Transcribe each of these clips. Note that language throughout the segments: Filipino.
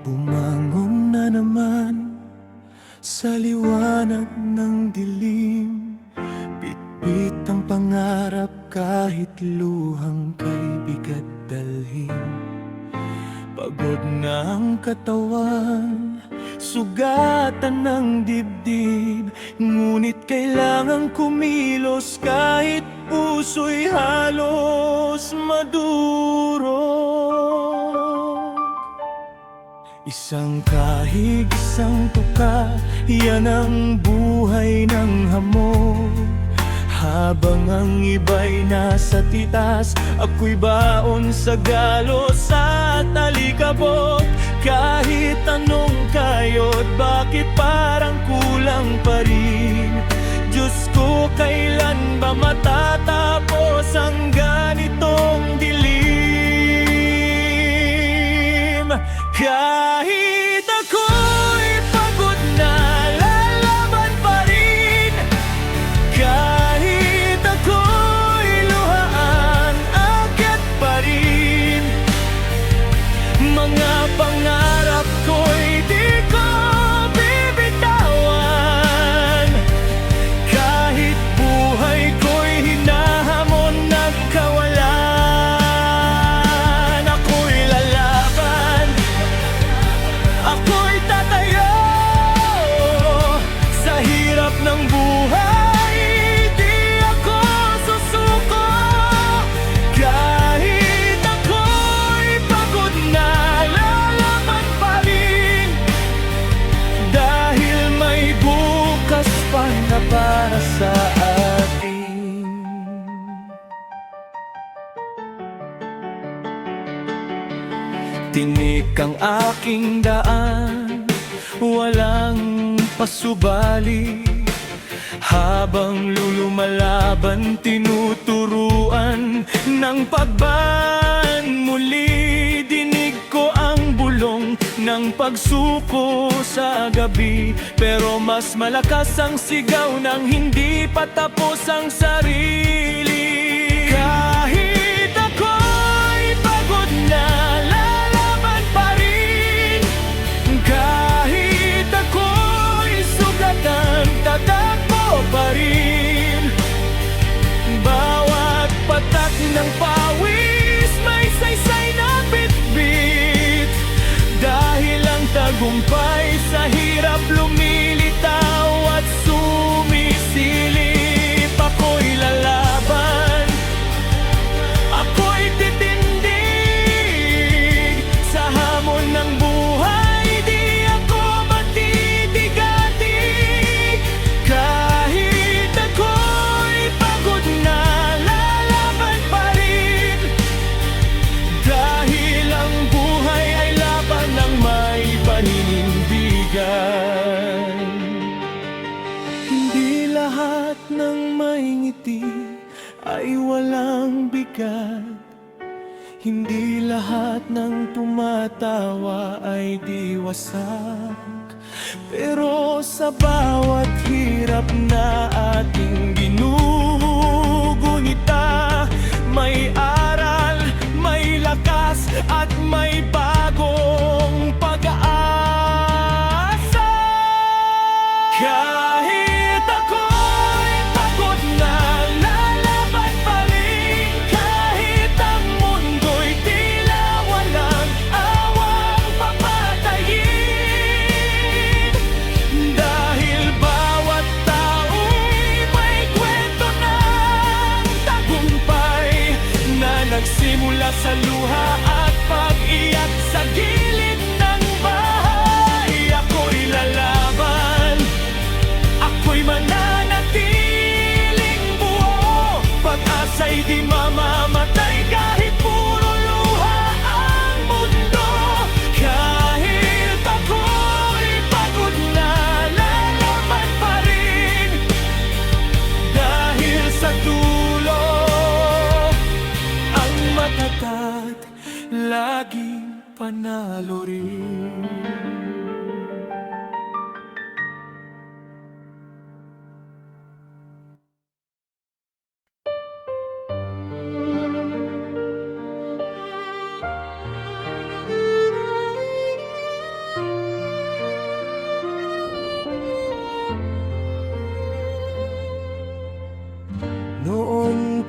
Bumangon na naman sa liwanag ng dilim. Bitbit ang pangarap kahit luhang kay bigat dalhin. Pagod na ang katawan, sugatan ng dibdib, ngunit kailangang kumilos kahit puso'y halos maduro. Isang kahig, isang tuka, yan ang buhay ng hamog. Habang ang iba'y nasa titas, ako'y baon sa galos at alikabok. Kahit anong kayod, bakit parang kulang pa rin? Diyos ko, kailan ba matatapos ang ganitong dilim? Kahit ako'y pagod na, lalaban pa rin. Kahit ako'y luhaan, akyat pa rin. Mga pangarap ko'y di ko bibitawan. Kahit buhay ko'y hinahamon ng kawalan, ako'y lalaban, ako'y tatayo. Sa hirap ng buhay, di ako susuko. Kahit ako'y pagod na, lalaban pa rin. Dahil may bukas pa na para sa atin. Tinik ang aking daan, walang pasubali. Habang lumalaban, tinuturuan ng pagban. Muli dinig ko ang bulong ng pagsuko sa gabi, pero mas malakas ang sigaw ng hindi pa tapos ang sarili. Kahit ako'y pagod na, lalaban pa rin. Kahit ako'y sugatan, tatakbo pa rin. Bawat patak ng pawis may saysay na bitbit. Dahil ang tagumpay sa hirap lumilitaw at sumisilip. Ako'y lalaban, ako'y titindig. Sa hamon ng buhay, di ako matitigati. Kahit ako'y pagod na, lalaban pa rin. Dahil ang buhay ay laban ng may paninindigan. Hindi lahat ng may ngiti ay walang bigat. Hindi lahat ng tumatawa ay di wasak. Pero sa bawat hirap na ating ginugunita, may aral, may lakas at may bagong pag-asa. Kahit ako'y pagod na, lalaban pa rin. Kahit ang mundo'y tila walang awang papatayin. Dahil bawat tao'y may kwento ng tagumpay na nagsimula sa luha at pag-iyak sa gilid ng bahay. Ako'y lalaban, ako'y mananatiling buo. Pag-asa'y di mamamatay kahit puro luha ang mundo. Kahit ako'y pagod na, lalaban pa rin. Dahil sa dulo, ang matatag laging panalo rin.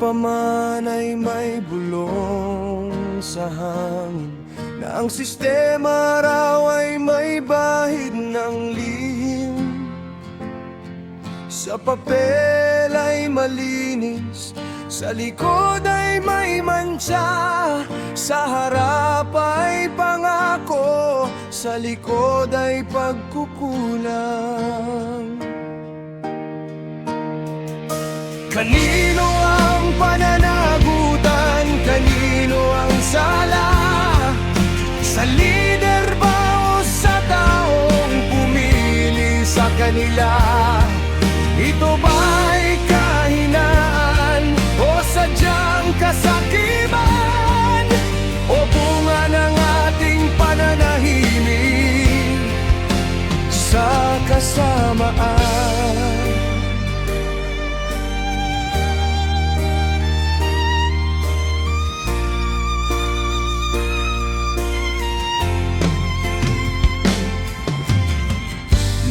pa man ay may bulong sa hangin, na ang sistema raw ay may bahid ng lihim. Sa papel ay malinis, sa likod ay may mantsa. Sa harap ay pangako, sa likod ay pagkukulang. Kanino ang pananagutan? Kanino ang sala? Sa lider ba o sa taong pumili sa kanila? Ito ba'y kahinaan o sadyang kasakiman? O bunga ng ating pananahimik sa kasamaan?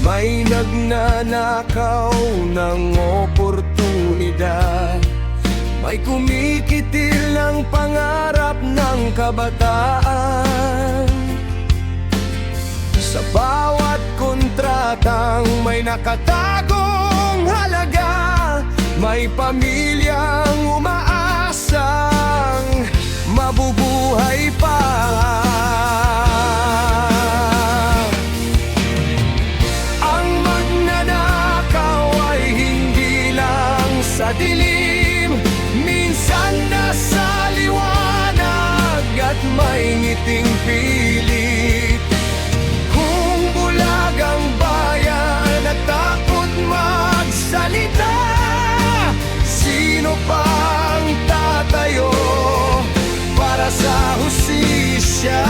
May nagnanakaw ng oportunidad, may kumikitil ng pangarap ng kabataan. Sa bawat kontratang may nakatagong halaga, may pamilyang umaasang mabubuhay pa. Sa dilim, minsan nasa liwanag at may ngiting pilit. Kung bulag ang bayan at takot magsalita, sino pang tatayo para sa hustisya?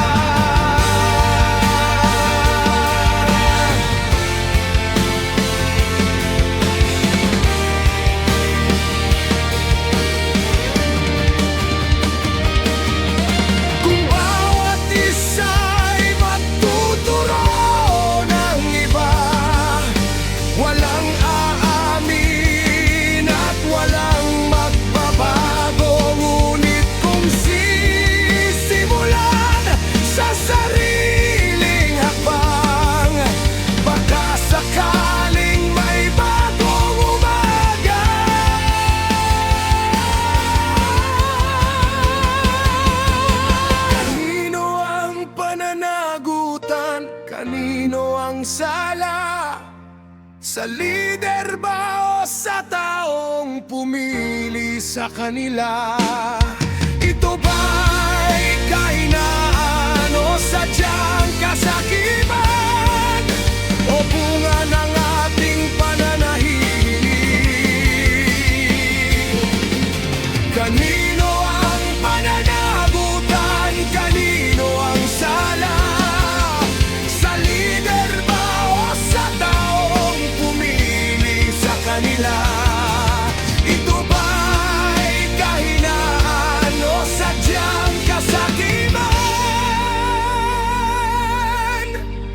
Kanino ang sala? Sa lider ba o sa taong pumili sa kanila? Ito ba'y kahinaan o sadyang kasakiman? O bunga ng ating pananahimik? Kanino ang pananagutan? Kanino ang sala? Ito ba'y kahinaan o sadyang kasakiman?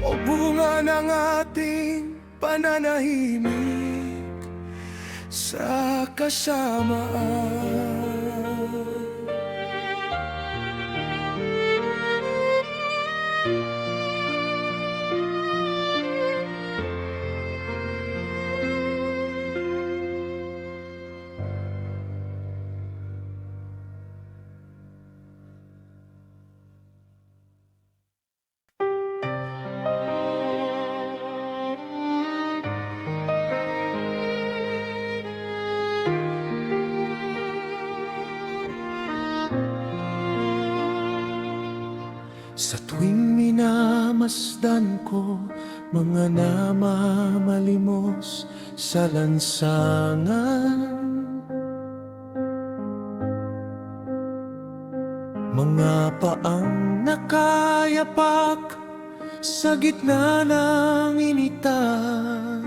O bunga ng ating pananahimik sa kasamaan? Sa tuwing minamasdan ko mga namamalimos sa lansangan, mga paang nakayapak sa gitna ng initan.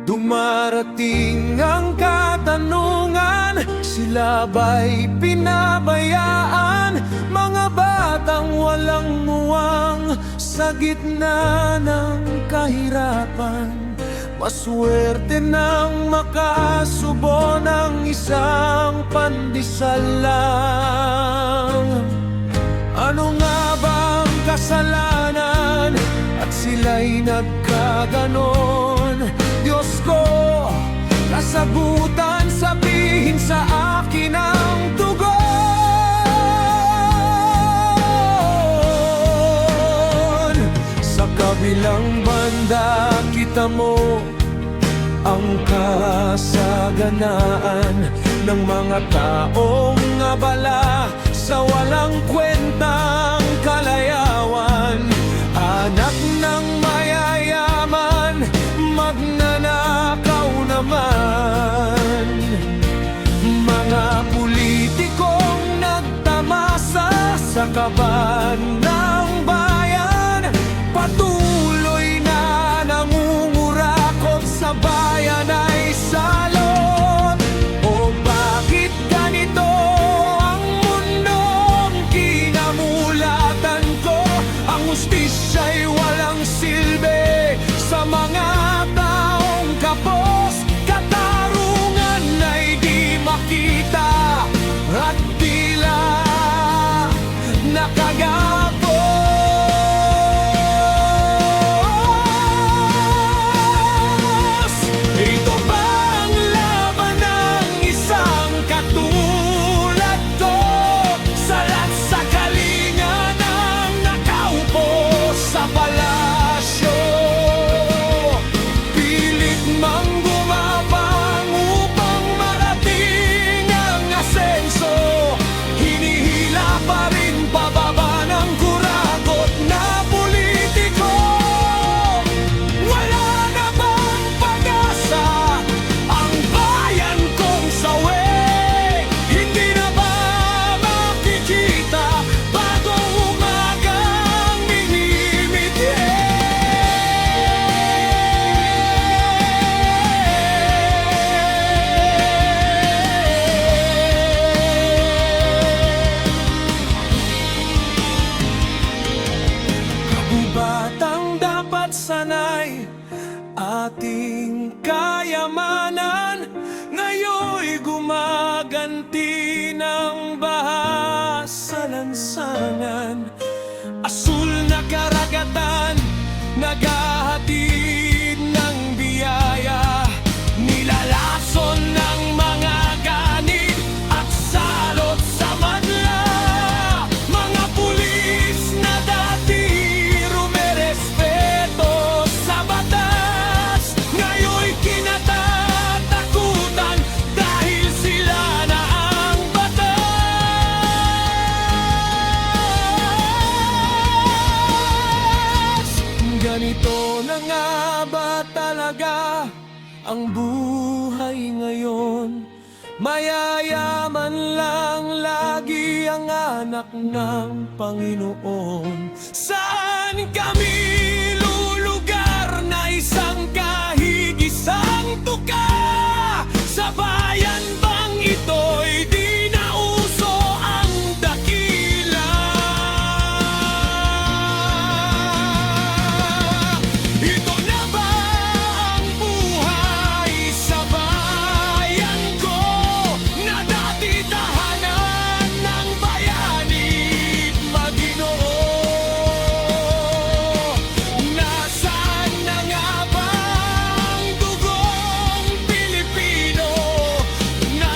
Dumarating ang katanungan, sila ba'y pinabayaan? Mga batang walang muwang sa gitna ng kahirapan. Maswerte nang makasubo ng isang pandesal lang. Ano nga bang kasalanan at sila'y nagkaganon? Diyos ko, kasagutan sabihin sa akin ang tugon. Sa kabilang banda kita mo ang kasaganaan ng mga taong abala sa walang kwentang kalayawan. Anak ng mayayaman, magnanakaw naman. Mga politikong nagtamasa sa kaban ng bayan, patuloy na nangungurakot sa bayan ay salot. O bakit ganito ang mundong kinamulatan ko? Ang hustisya'y walang silbi sa mga taong kapos. Katarungan ay di makita at tila nakagapos. Ito ba ang laban ng isang katulad ko? Salat sa kalinga ng nakaupo sa palasyo. Pilit mang gumapang upang marating ang asenso. Hinihila pa rin pababa ng kurakot na politiko. Wala na bang pag-asa ang bayan kong sawi? Hindi na ba makikita bagong umagang minimiti? Kabubatang dapat sanay ating kayamanan, ngayon'y gumaganti ng baha sa lansangan. Asul na karagatan, naghahatid ng biyaya, nilalason ng mga ganit at salot sa madla. Mga pulis na dati rumerespeto sa batas, ngayon'y kinatatakutan dahil sila na ang batas. Ganito na nga ba talaga ang buhay ngayon? Mayayaman lang lagi ang anak ng Panginoon. Saan kami lulugar na isang kahigisang tuka? Sa bayan bang ito'y di na uso ang dakila? Ito na ba ang buhay sa bayan ko, na dati tahanan ng bayanit Maginoo? Nasaan na nga ba ang dugong Pilipino na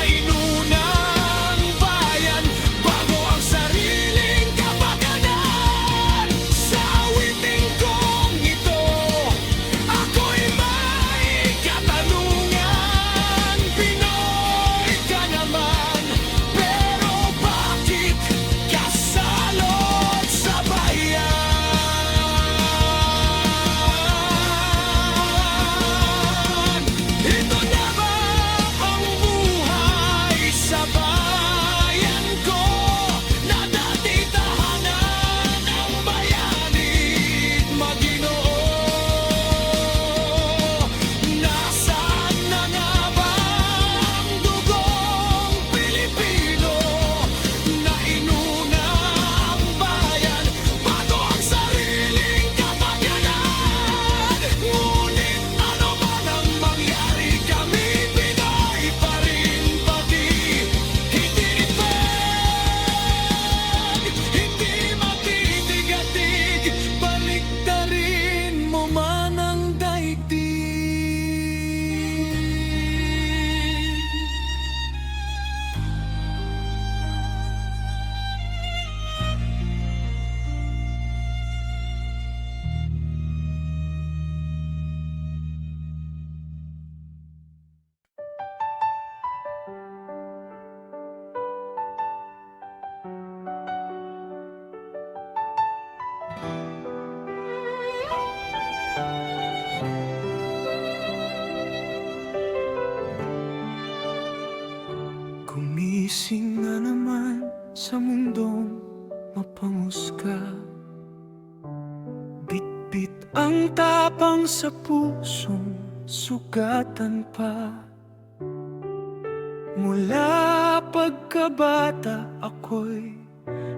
Gising na naman sa mundong mapanghusga. Bit-bit ang tapang sa pusong sugatan pa. Mula pagkabata ako'y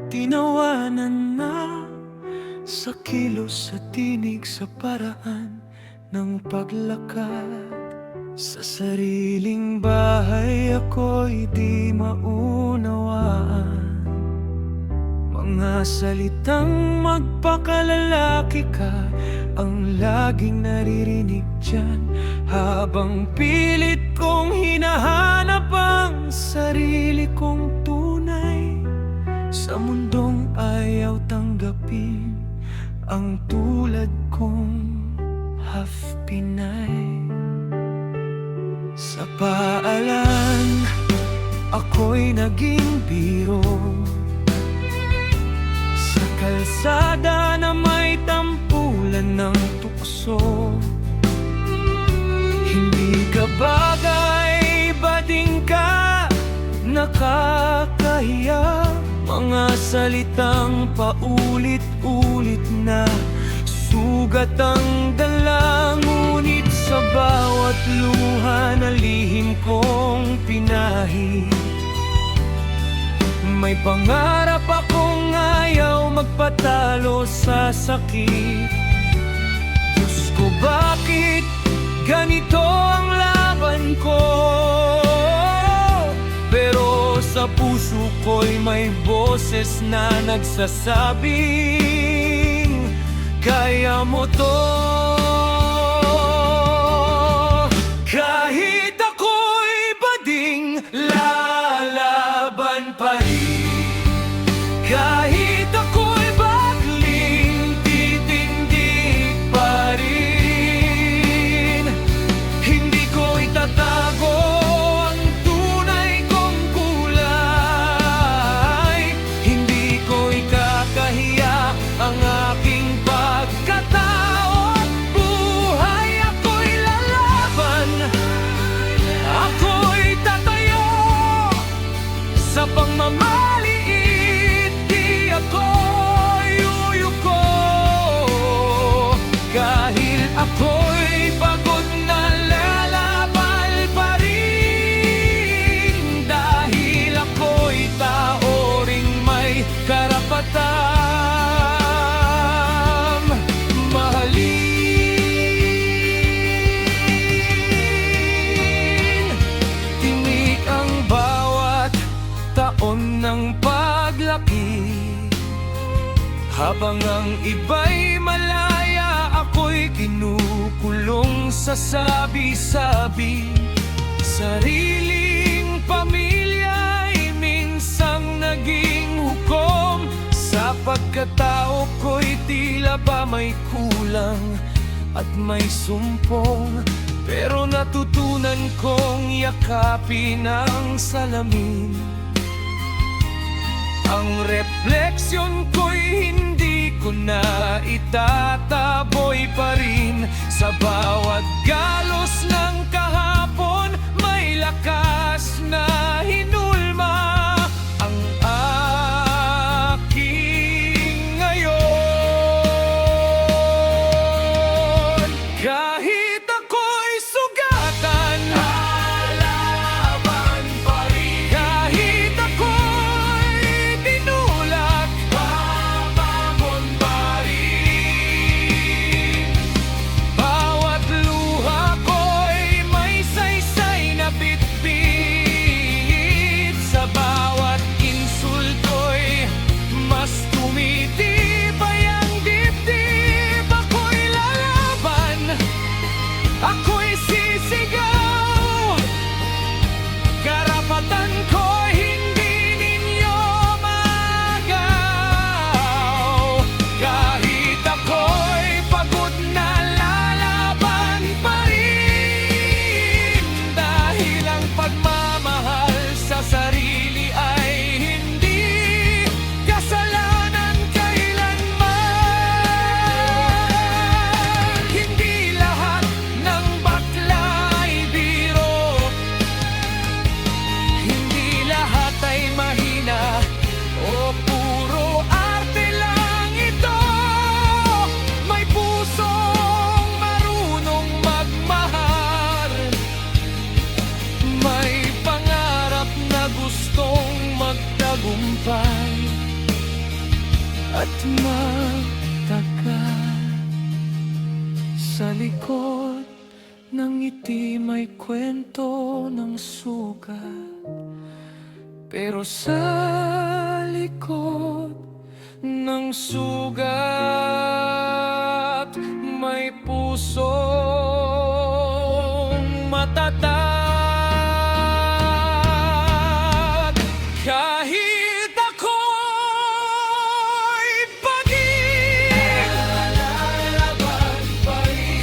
tinawanan na sa kilos at tinig, sa paraan ng paglakad. Sa sariling bahay ako'y di maunawaan. Mga salitang magpakalalaki ka ang laging naririnig dyan, habang pilit kong hinahanap ang sarili kong tunay. Sa mundong ayaw tanggapin ang tulad kong half Pinay. Sa paalan, ako'y naging biro. Sa kalsada na may tampulan ng tukso. Hindi ka bagay, bading ka, nakakahiya. Mga salitang paulit-ulit na sugat ang dala, ngunit sa bawat luha na lihim kong pinahid, may pangarap akong ayaw magpatalo sa sakit. Diyos ko, bakit ganito ang laban ko? Pero sa puso ko'y may boses na nagsasabing kaya mo to. Kahit ako'y bading, lalaban pa rin. Kahit ako'y bagling, titindig pa rin. Hindi ko itatago ang tunay kong kulay. Hindi ko ikakahiya ang aking pagkatao at buhay. Ako'y lalaban, ako'y tatayo sa pagmamaliit. Di ako yuyuko kahit ako'y pagod na, lalaban pa rin. Dahil ako'y tao ring may karapatan mahalin. Tinik ang bawat taon ng paglaki, habang ang iba'y malaya, ako'y kinukulong sa sabi-sabi. Sariling pamilya'y minsang naging hukom. Sa pagkatao ko'y tila ba may kulang at may sumpong, pero natutunan kong yakapin ang salamin. Ang refleksyon ko'y hindi ko na itataboy pa rin. Sa bawat galos ng kahapon, may lakas na hinulma ang aking ngayon. Kahit ako'y sugatan, lalaban pa rin. Kahit ako'y tinulat, babangon pa rin. Bawat luha ko'y may saysay na bitbit. at magtagal. Sa likod ng ngiti may kwento ng sugat, pero sa likod ng sugat may pusong matatag. Kahit ako'y pagig,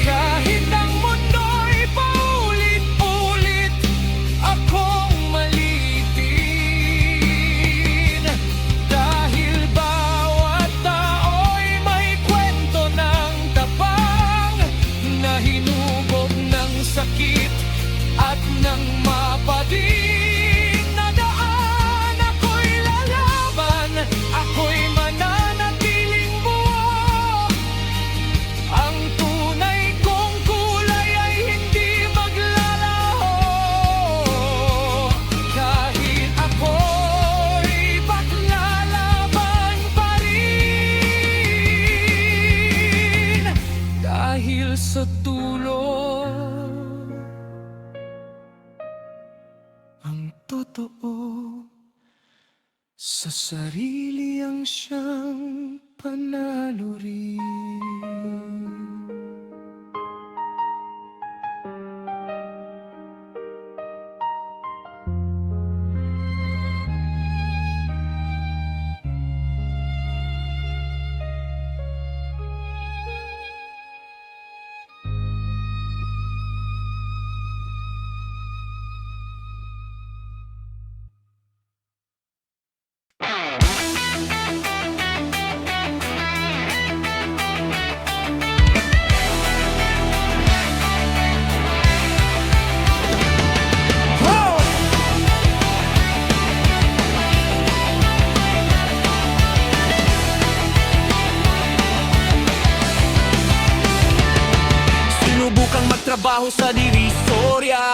kahit ang mundo'y paulit-ulit akong malitin, dahil bawat tao'y may kwento ng tapang na hinubog ng sakit at ng mapading na daan. Ako'y lalaban, ako'y mananatiling buo. Ang tunay kong kulay ay hindi maglalaho. Kahit ako'y paglalaban pa rin, dahil sa tulong ang totoo sa sarili ang siyang panalo rin. Sinubukang magtrabaho sa Divisoria,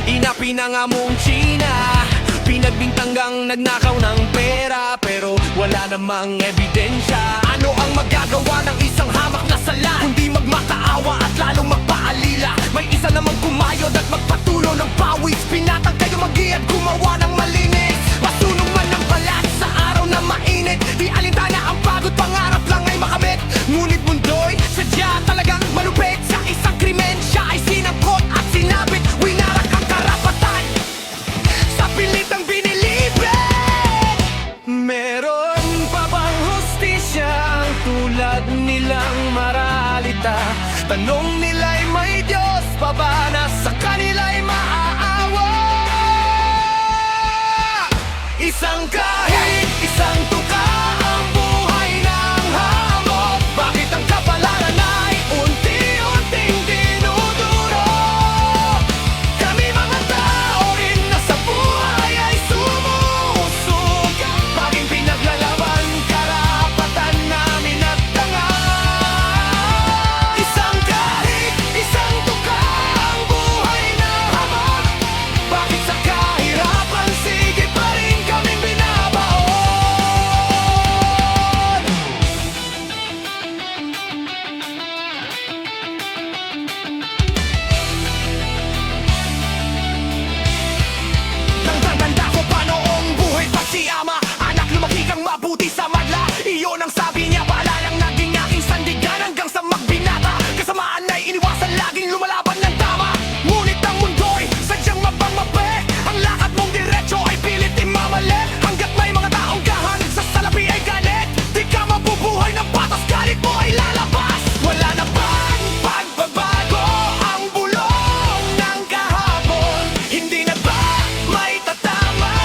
inapinangamong China, pinagbintanggang nagnakaw ng pera, pero wala namang ebidensya. Ano ang magagawa ng isang hamak na sala, kundi magmakaawa at lalong magpaalila? May isa namang kumayod at magpatulo ng pawis, pinatang kayo mag-i at gumawa ng malinis. Pasunog man ng balat sa araw na mainit, di alintana ang pagod, pangarap lang ay makamit. Ngunit mundo'y sadya talagang malupit, sa isang krimen siya ay sinangkot at sinabit. Winarak ang karapatan sa pilit ang binilibit. Meron pa bang hustisyang tulad nilang maralita? Tanong nila'y may Diyos pa ba na sa kanila'y maaawa? Isang kahit isang tuka ang buhay ng hamon. Bakit ang kapalaran ay unti-unting dinuduro? Kami mga tao rin na sa buhay ay sumusuga, maging pinaglalaban karapatan namin at dangal. Isang kahit isang tuka ang buhay ng hamon. Bakit sa kahirapan sige pa rin kaming binabaon? Tanda ko pa noong buhay pa si ama, anak lumaki kang mabuti sa madla. Iyon ang sabi niya, paalalang naging aking sandigan hanggang sa magbinata. Kasamaan ay iniwasan, laging lumalaban ng tama. Ngunit ang mundo'y sadyang mapangmape, ang lakad mong diretso ay pilit imamali. Hanggat may mga taong gahan sa salapi ay galit, di ka mabubuhay ng patas, galit mo ay lalabas. Wala na bang pagbabago ang bulong ng kahapon? Hindi na ba may tatama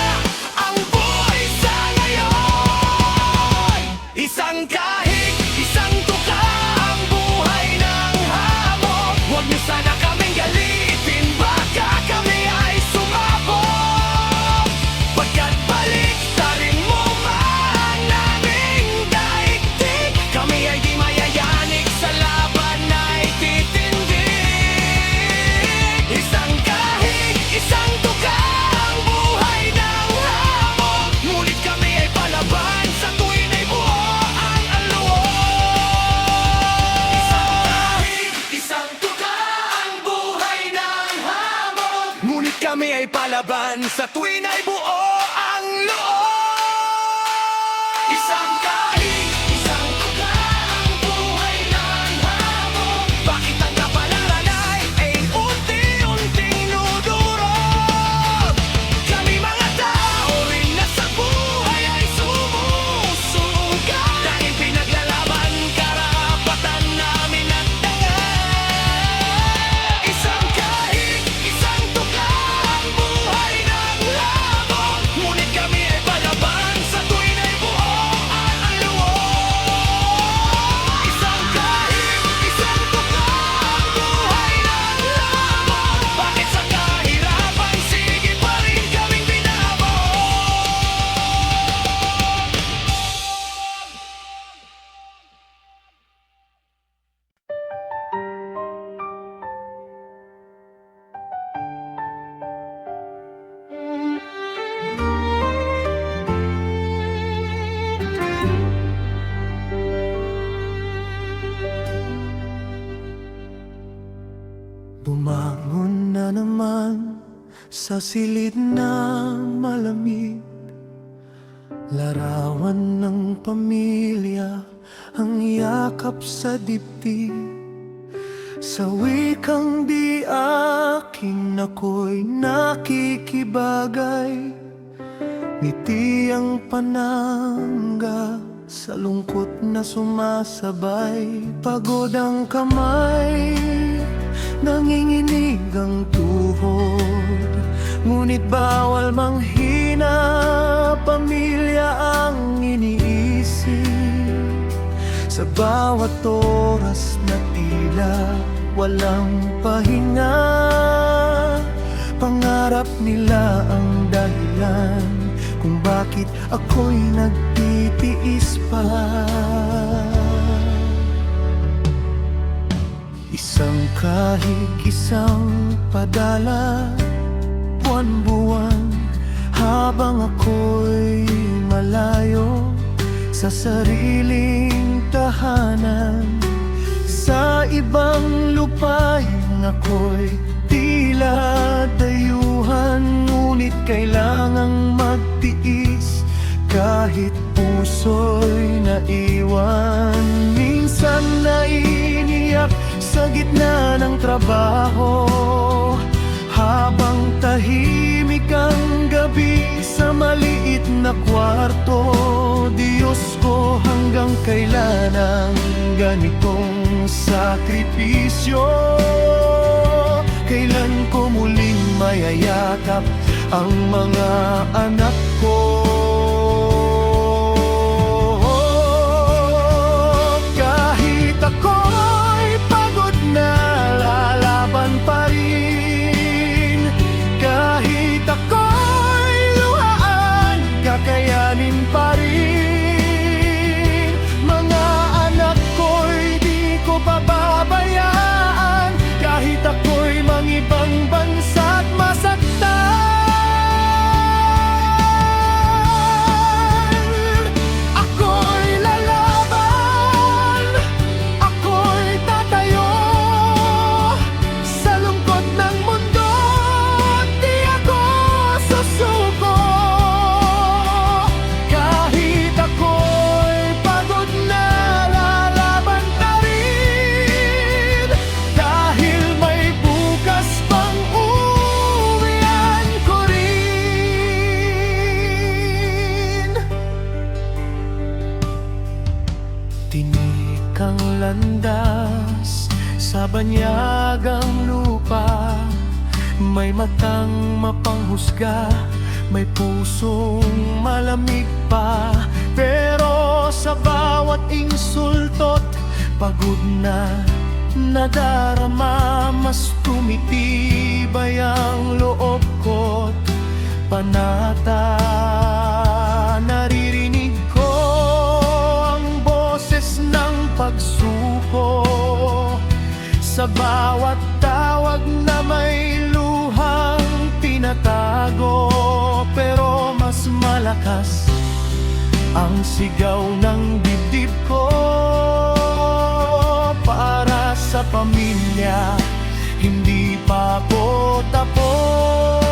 ang buhay sa ngayon? Isang kahit isang tuka ang buhay ng hamon. Huwag niyo sana kaming galitin, baka kami ay sumabog. Pagkat baliktarin mo man naming daigdig, kami ay di mayayanig, sa laban ay titindig. Isang kahit isang tuka ang buhay ng hamon. Ngunit kami ay palaban sa tuwin ay buo ang naglalaban sa tuwin ay buo ang loob. Isang kahig, isang tuga, ang buhay ng hamon. Bakit ang kapalaran ay unti-unting nudurog? Kami mga tao rin na sa buhay ay sumusugat. Dahil pinaglalaban karapatan namin at dangal. Isang kahig, isang tuga, ang buhay ng hamon. Ngunit kami ay palaban sa tuwin ay buo ang loob. Isang kahig, isang tuga, ang buhay ng hamon. Bakit sa kahirapan sige pa rin kaming binabog? Bumangon na naman sa silid na malamig, larawan ng pamilya ang yakap sa dibdib. Sa wikang di aking ako'y nakikibagay, ngiti ang panangga sa lungkot na sumasabay. Pagod ang kamay, nanginginig ang tuhod, ngunit bawal manghina, pamilya ang iniisip. Sa bawat oras na tila walang pahinga, pangarap nila ang dahilan kung bakit ako'y nagtitiis pa. Isang kahig, isang padala, buwan-buwan, habang ako'y malayo sa sariling tahanan. Sa ibang lupain ako'y tila dayuhan, ngunit kailangang magtiis kahit puso'y naiwan. Minsan nainiyak sa gitna ng trabaho, habang tahimik ang gabi sa maliit na kwarto. Diyos ko, hanggang kailan ang ganitong sakripisyo? Kailan ko muling mayayakap ang mga anak ko? Kahit ako'y pagod na, lalaban pa rin. Kahit ako'y luhaan, kakayanin pa rin. Mga anak ko'y di ko pababayaan, kahit ako'y mangibang bansa't masaktan. Ako'y lalaban, ako'y tatayo sa lungkot ng mundo. Di ako susuko. Kahit ako'y pagod na, lalaban pa rin. Dahil may bukas pang uwian ko rin. Tinik ang landas sa banyagang lupa, may matang mapanghusga, may pusong malamig pa. Pero sa bawat insulto't pagod na nadarama, mas tumitibay ang loob ko't panata. Naririnig ko ang boses ng pagsuko sa bawat tawag na may luhang tinatago. Pero mas malakas ang sigaw ng dibdib ko para sa pamilya, hindi pa po tapos.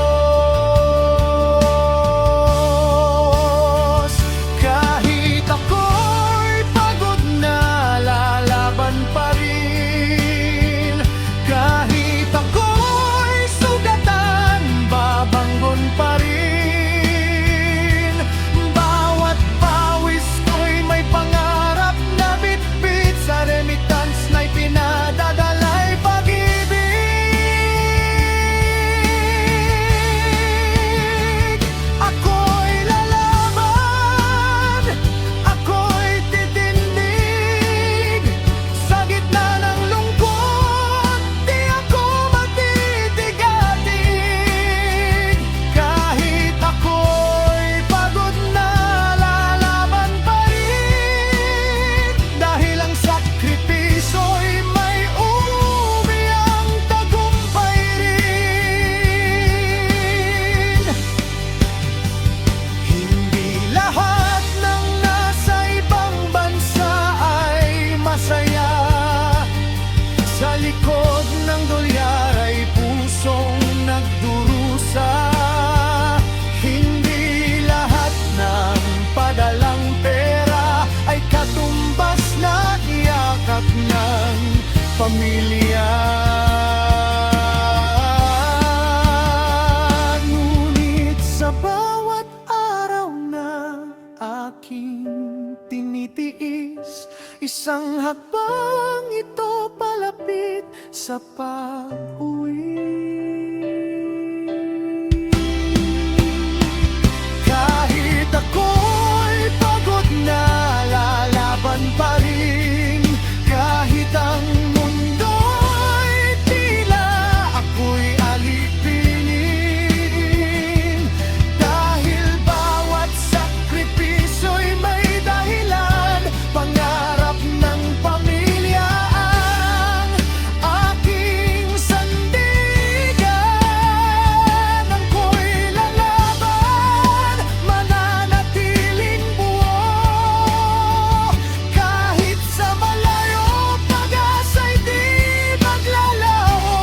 pamilya. Ngunit sa bawat araw na aking tinitiis, isang hakbang ito palapit sa pag-uwi. Kahit ako'y pagod na, lalaban pa rin. Kahit ang mundo'y tila ako'y alipinin. Dahil bawat sakripisyo'y may dahilan. Pangarap ng pamilya ang aking sandigan. Ako'y lalaban, mananatiling buo. Kahit sa malayo, pag-asa'y di maglalaho.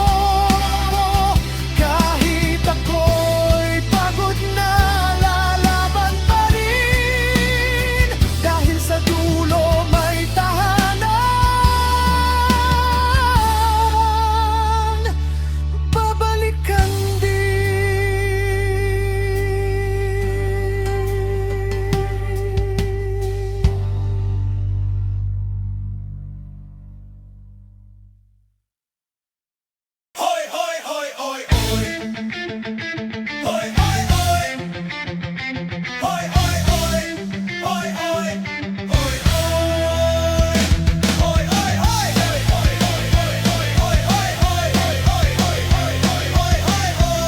Kahit ako'y pagod na, lalaban pa rin. Dahil sa dulo may tahanan, babalikan din. Hoy, hoy, hoy, hoy, hoy. Hoy, hoy, hoy. Hoy, hoy, hoy. Hoy, hoy. Hoy, hoy. Hoy, hoy, hoy. Hoy, hoy, hoy. Hoy, hoy, hoy. Hoy, hoy, hoy.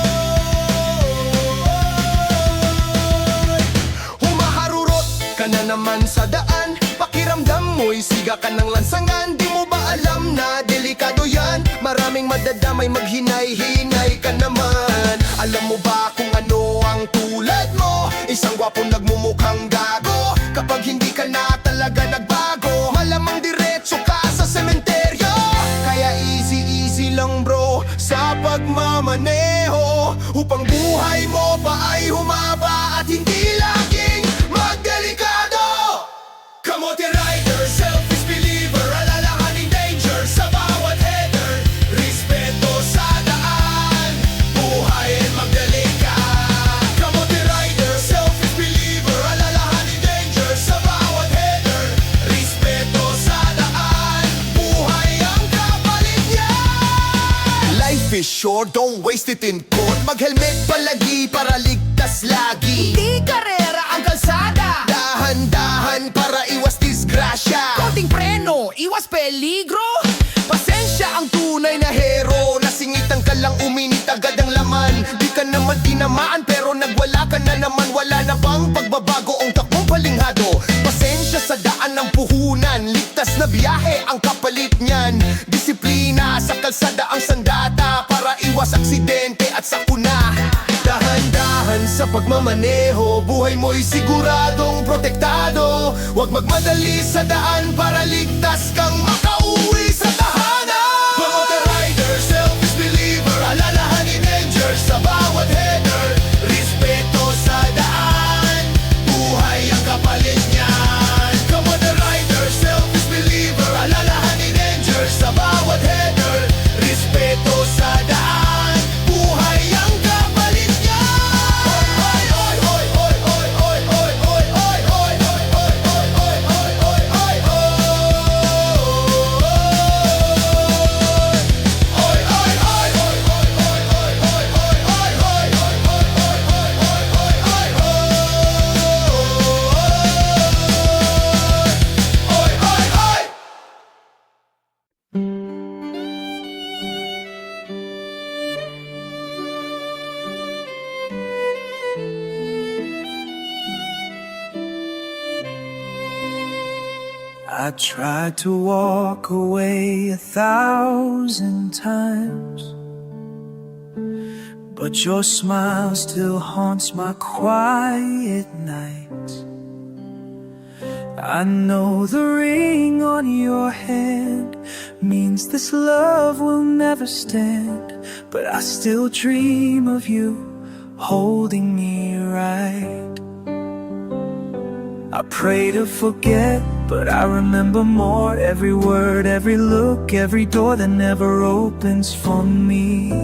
Humaharurot ka na naman sa daan. Pakiramdam mo'y siga ka ng lansangan. Di mo ba alam na delikado yan? Maraming madadamay, maghinay-hinay ka naman. Alam mo ba kung ano ang tulad mo? Isang gwapong nagmumukhang gago. Kapag hindi ka na talaga nagbago, malamang diretso ka sa sementeryo. Kaya easy lang bro sa pagmamaneho, upang buhay mo pa ay humaba at hindi laging magdelikado. Kamote rider, selfish believer, alalahaning danger sa bawat header. Respeto sa daan, buhay ay magdelika. Kamote rider, selfish believer, alalahaning danger sa bawat header. Respeto sa daan, buhay ang kapalit niya. Life is short, don't waste it in court. Mag-helmet palagi para ligtas lagi. Hindi karera ang kalsada, dahan-dahan para iwas disgrasya. Konting preno, iwas peligro. Pasensya ang tunay na hero. Nasingitan ka lang, uminit agad ang laman. Di ka naman tinamaan pero nagwala ka na naman. Wala na bang pagbabago ang takbong palinghado? Pasensya sa daan ng puhunan, ligtas na biyahe ang kapalit niyan. Disiplina sa kalsada ang sandata para iwas aksidente at sakuna. Dahan-dahan sa pagmamaneho, buhay mo'y siguradong protektado. Huwag magmadali sa daan para ligtas kang makauwi sa tahanan. Kamote rider, selfish believer, alalahanin danger sa bawat header. Respeto sa daan, buhay ang kapalit niyan. Kamote rider, selfish believer, alalahanin danger sa bawat header. Respeto sa daan, buhay ang kapalit niyan. Hoy, hoy, hoy, hoy, hoy, hoy, hoy, hoy, hoy, hoy, hoy, hoy, hoy, hoy, hoy, hoy, hoy, hoy. I tried to walk away 1,000 times, but your smile still haunts my quiet nights. I know the ring on your hand means this love will never stand, but I still dream of you holding me right. I pray to forget, but I remember more. Every word, every look, every door that never opens for me.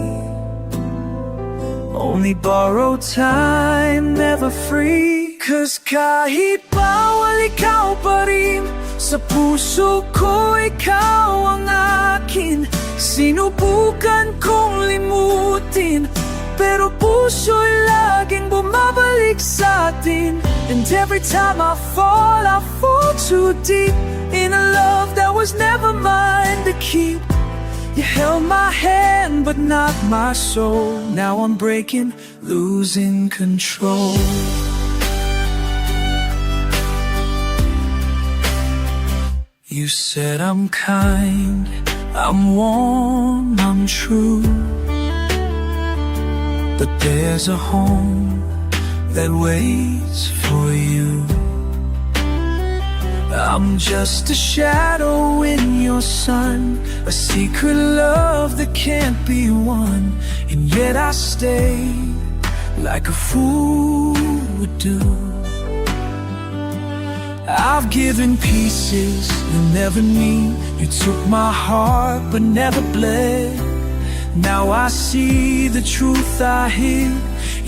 Only borrowed time, never free. 'Cause kahit bawal ikaw pa rin, sa puso ko ikaw ang akin. Sinubukan kong limutin, pero puso'y laging bumabalik sa atin. And every time I fall too deep in a love that was never mine to keep. You held my hand but not my soul. Now I'm breaking, losing control. You said I'm kind, I'm warm, I'm true. But there's a home that waits for you. I'm just a shadow in your sun, a secret love that can't be won. And yet I stay like a fool would do. I've given pieces you never need. You took my heart but never bled. Now I see the truth I hid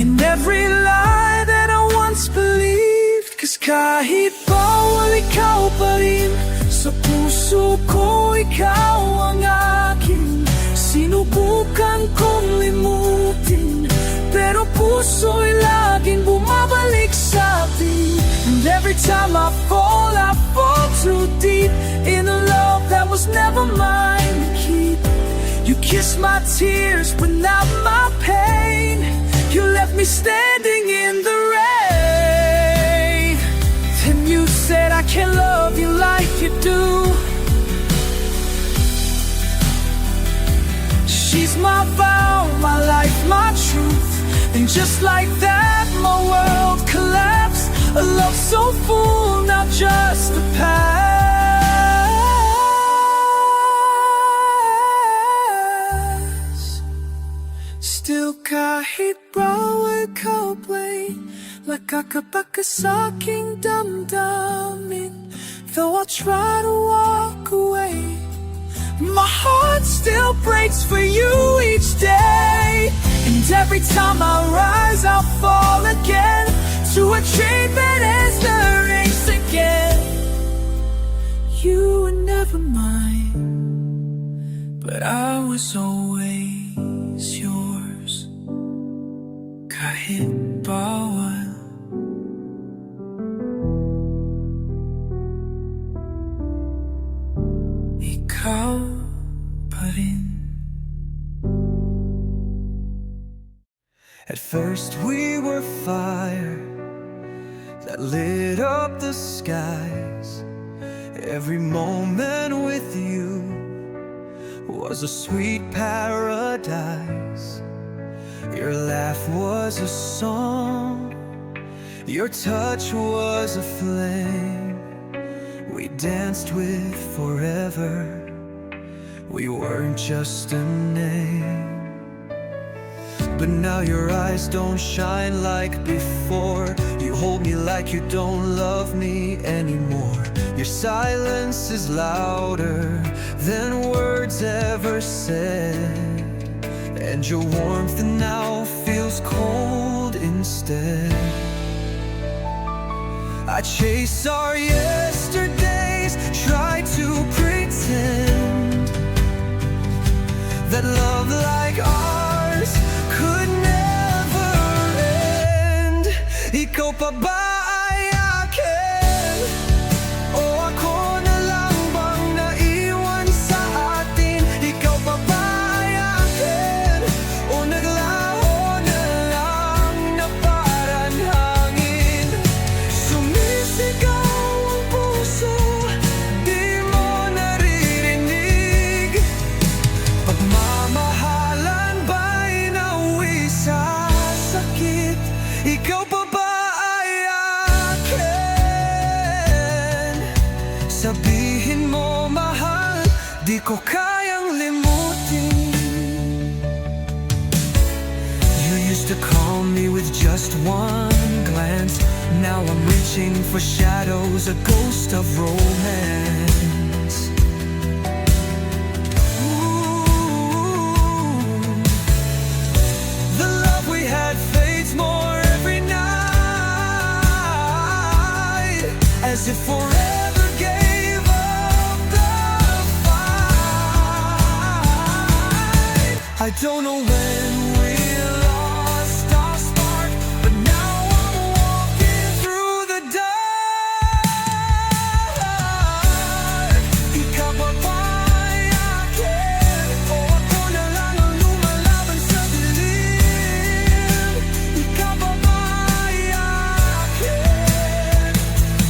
in every lie that I once believed. 'Cause kahit bawal ikaw pa rin, sa puso ko ikaw ang akin. Sinubukan kong limutin, pero puso'y laging bumabalik sa atin. And every time I fall too deep in a love that was never mine to keep. You kissed my tears but not my pain. You left me standing in the rain. Then you said I can't love you like you do. She's my vow, my life, my truth. And just like that my world collapsed. A love so full, not just the past. Still kahit bawal ka blame, nakakabaka sa aking damdamin. Though I try to walk away, my heart still breaks for you each day. And every time I rise, I'll fall again to a dream that ends the race again. You were never mine, but I was always yours. Kahit bawal, ikaw pa rin. At first we were fire that lit up the skies. Every moment with you was a sweet paradise. Your laugh was a song, your touch was a flame. We danced with forever, we weren't just a name. But now your eyes don't shine like before. You hold me like you don't love me anymore. Your silence is louder than words ever said. And your warmth now feels cold instead. I chase our yesterdays, try to pretend that love like ours could never end. Ikaw pa ba ay akin? O ako na lang bang naiwan sa atin? Ikaw pa ba ay akin? O naglaho na lang na parang hangin? Sumisigaw ang puso, di mo naririnig. Pagmamahalan ba'y nauwi sa sakit? Ikaw pa ba ay akin? Sabihin mo mahal, di ko kayang limutin. You used to calm me with just one glance. Now I'm reaching for shadows, a ghost of romance. Ooh, the love we had fades more every night, as if forever gave up the fight. I don't know when we lost our spark, but now I'm walking through the dark. Ikababayakin, o ako na lang ang lumalaban sa dilim. Ikababayakin,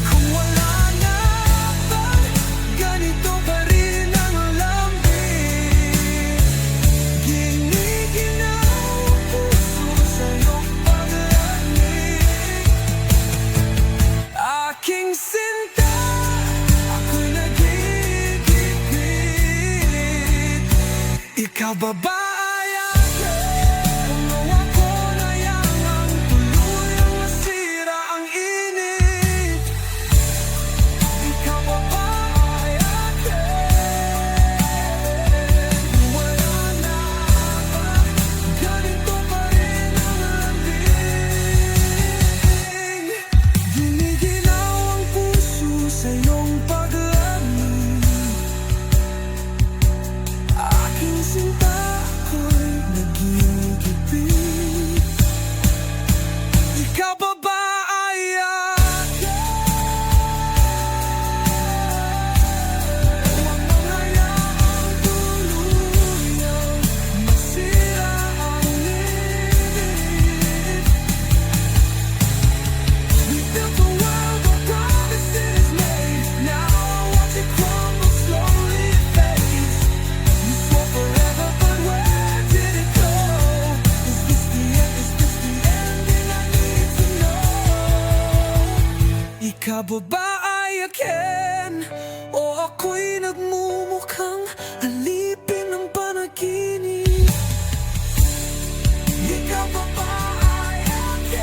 kung wala na bang ganito pa rin ang lambing. Giniginaw ang puso sa iyong paglamig. Aking sinta, ako'y nagigipit. Ikaw ba aayakin? Kung ako na yang ang tuluyang masira ang init. Ikaw ba aayakin? Kung wala na ba ganito pa rin ang lambing. Giniginaw ang puso sa iyong paglamig. Aking sinta, ako'y nagigipit. Ikaw ba aayakin? Huwag mong hayaang tuluyang masira ang init. We built a world of promises made. Now I watch it crumble, slowly it fades. You swore forever, but where did it go? Is this the end? Is this the ending? I need to know. Ikaw ba aayakin? O ako'y nagmumukhang alipin ng panaginip? Ikaw ba aayakin?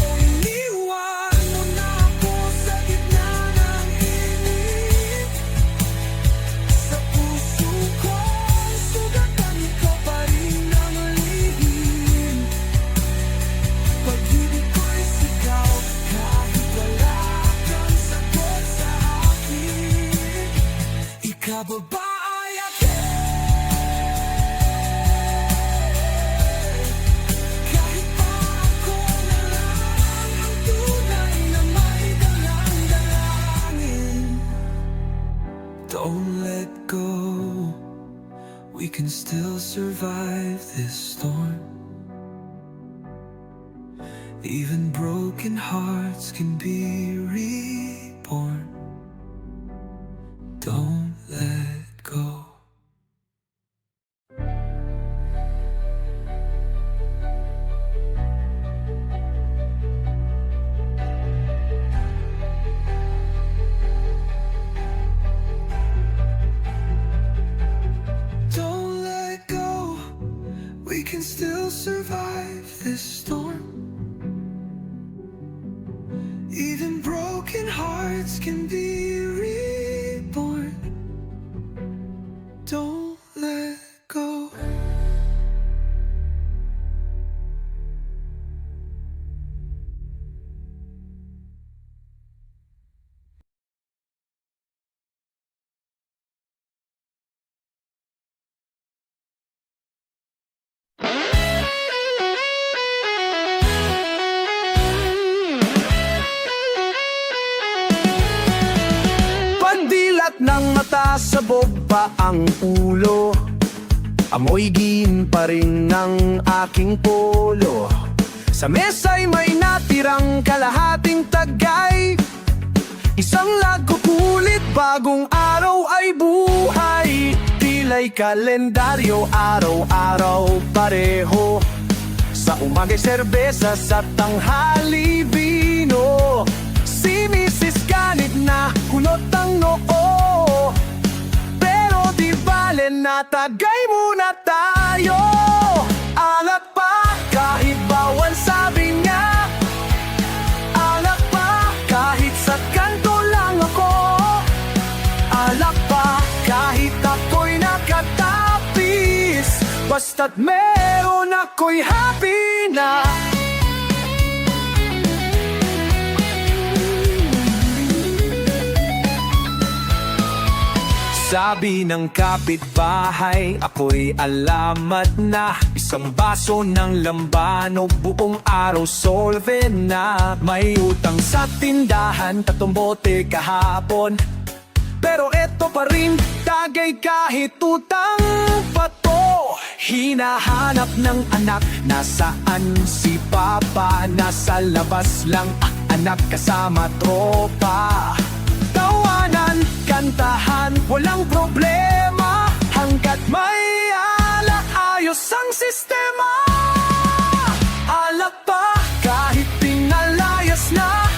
O iniwan mo na ako sa gitna ng init? Sa puso ko'y sugatan, ikaw pa rin ang lihim. Pag-ibig ko'y sigaw, kahit wala kang sagot sa akin. Ikaw ba aayakin? Kahit pa ako na lang ang tunay na may dalang-dalangin. Don't let go, we can still survive this storm. Even broken hearts can be reborn. Don't let go. Don't let go, we can still survive this storm. Even broken hearts can be reborn. Don't let go. Pandilat ng mata, sabog pa ang ulo. Amoy gin pa rin ng aking polo. Sa mesa'y may natirang kalahating tagay. Isang lago kulit, bagong araw ay buhay. Tila'y kalendaryo, araw-araw pareho. Sa umaga'y serbesa, sa tanghali vino. Si Mrs. Ganit na kulot ang noo. Pero di bale na tagay muna tayo. Basta't meron ako'y happy na. Sabi ng kapitbahay, ako'y alamat na. Isang baso ng lambano, buong araw solve na. May utang sa tindahan, 3 bote kahapon. Pero eto pa rin, tagay kahit utang pa to. Hinahanap ng anak, nasaan si Papa? Nasa labas lang, anak kasama tropa. Tawanan, kantahan, walang problema. Hanggat may alak, ayos ang sistema. Alak pa, kahit pinalayas na.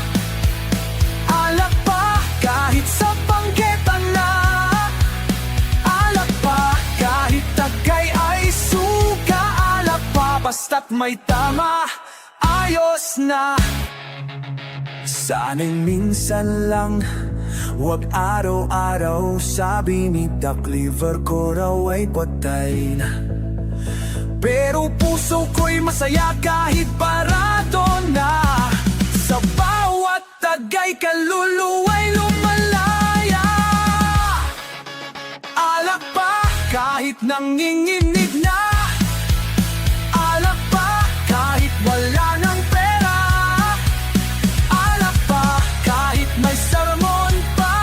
Alak pa, kahit sa bangketa na. Alak pa, kahit tagay ay suka. Alak pa, basta't may tama, ayos na. Sana'y minsan lang, wag araw-araw. Sabi ni Doc Liver ko raw ay patay na. Pero puso ko'y masaya kahit parado na. Sa bawat tagay kaluluwa'y lumalaya. Alak pa kahit nanginginig na. Alak pa kahit wala ng pera. Alak pa kahit may sermon pa.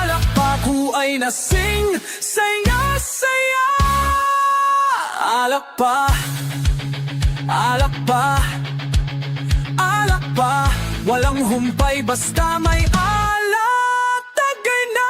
Alak pa kung ay nasing saya-saya. Alak pa, alak pa, alak pa. Walang humpay basta may alak, tagay na.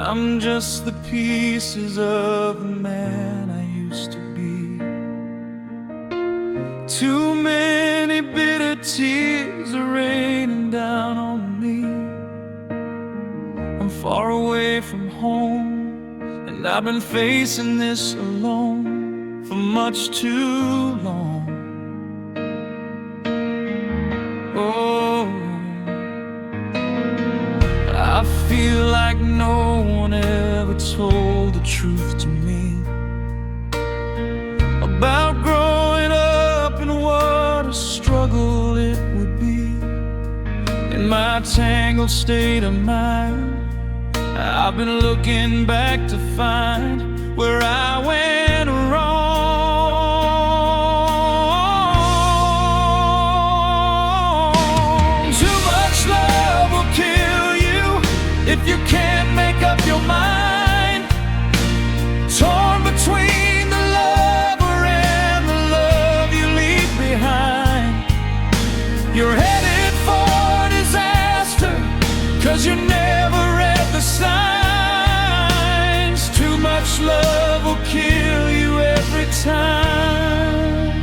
I'm just the pieces of the man I used to be. Too many bitter tears are raining down on me. I'm far away from home, and I've been facing this alone for much too long. Oh, I feel like no one ever told the truth to me about growing up and what a struggle it would be. In my tangled state of mind, I've been looking back to find where I went wrong. Too much love will kill you if you can't make up your mind. Torn between the lover and the love you leave behind. You're headed for disaster, 'cause you never read the signs. Too much love will kill you every time.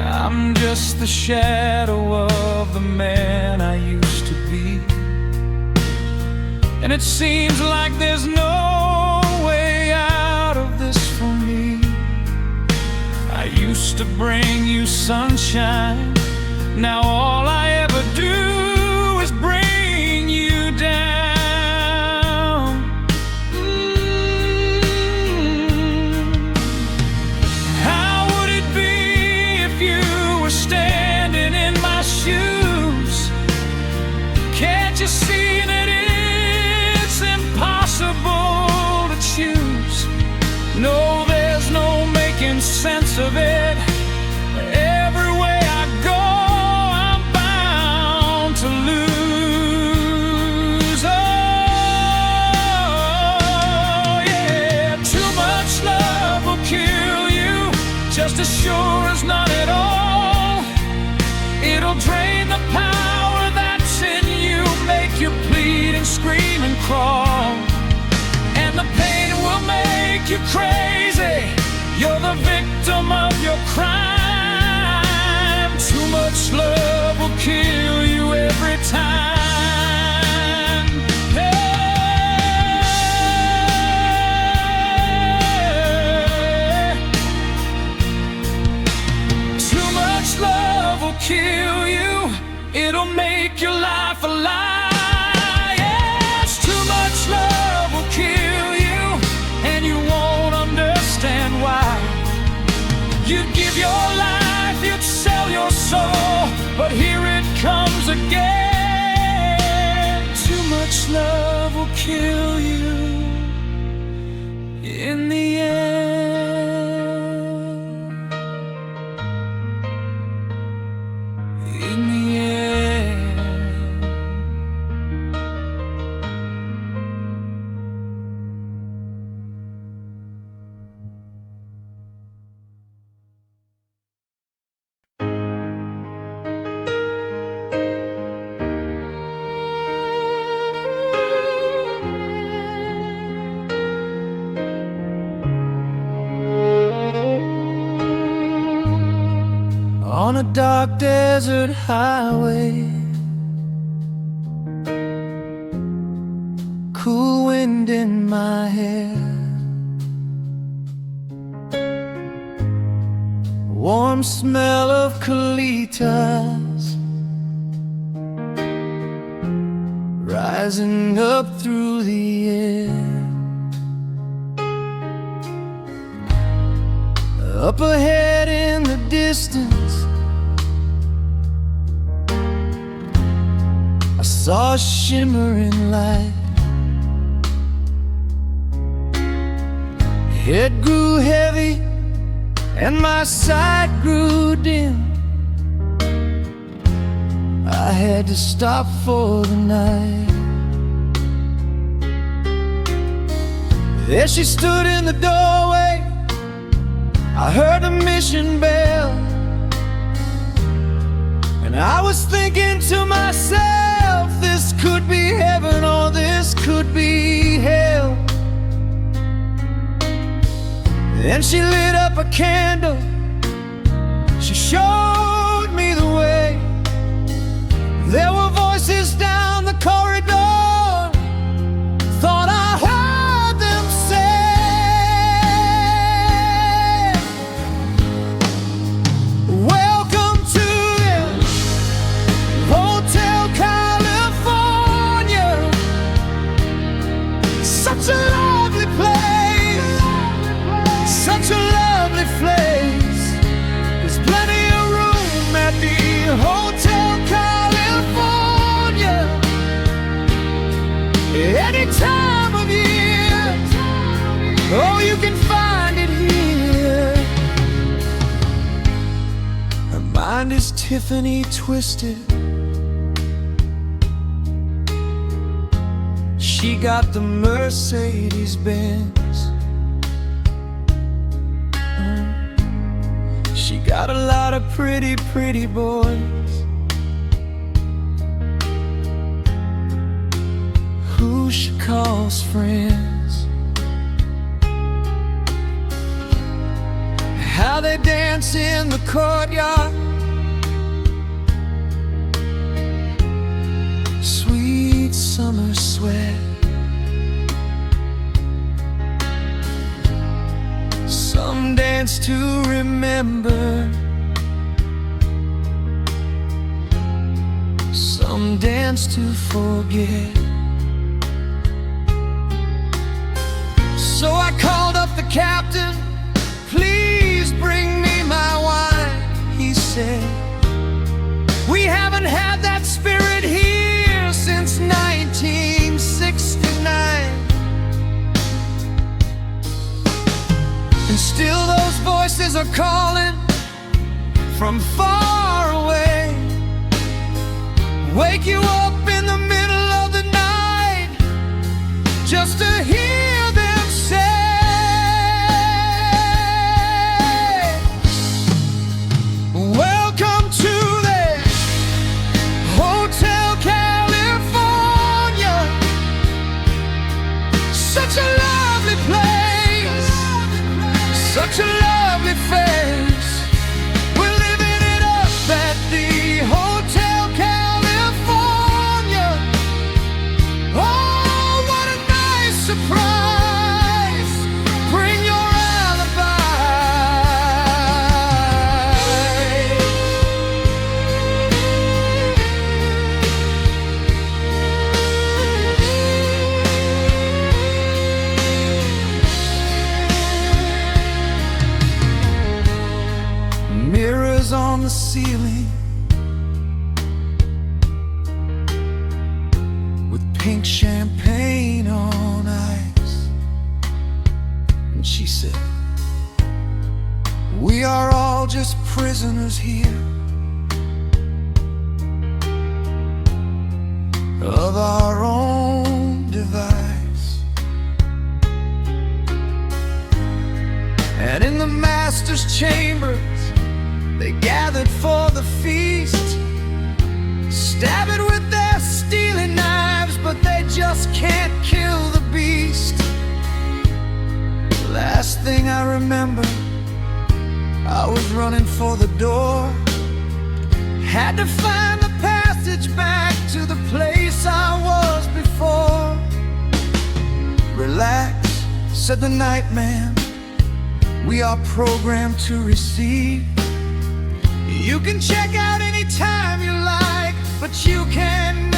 I'm just the shadow of the man I used to be, and it seems like there's no way out of this for me. I used to bring you sunshine, now all I ever do is bring you down. How would it be if you were standing in my shoes? Can't you see that it's impossible to choose? No, there's no making sense of it. Every way I go, I'm bound to lose. Oh, yeah. Too much love will just as sure as none at all. It'll drain the power that's in you, make you bleed and scream and crawl. And the pain will make you crazy. You're the victim of your crime. Too much love will kill you every time. Too much love will kill you. It'll make your life a lie. Yes, too much love will kill you, and you won't understand why. You'd give your life, you'd sell your soul, but here it comes again. Too much love will kill you in the end. In the end. On a dark desert highway, cool wind in my hair, warm smell of colitas rising up through the air. Up ahead in the distance, I saw a shimmering light. It grew heavy and my sight grew dim. I had to stop for the night. There she stood in the doorway. I heard a mission bell, and I was thinking to myself, this could be heaven or this could be hell. Then she lit up a candle, she showed me the way. There were voices down the corridor, thought I heard them say, welcome to the Hotel California. Such a lovely place, such a lovely place. There's plenty of room at the Hotel California any time of year. Oh, you can find it here. Her mind is Tiffany twisted. She got the Mercedes Benz. She got a lot of pretty, pretty boys who she calls friends. How they dance in the courtyard, sweet summer sweat. Some dance to remember, some dance to forget. So I called up the captain, please bring me my wine. He said, we haven't had that spirit here since 1969. And still those voices are calling from far away. Wake you up in the middle of the night just to hear them say, ceiling with pink champagne on ice. And she said, we are all just prisoners here of our own device. And in the master's chambers they gathered for the feast, stab it with their stealing knives, but they just can't kill the beast. Last thing I remember, I was running for the door, had to find the passage back to the place I was before. Relax, said the night man, we are programmed to receive. You can check out anytime you like, but you can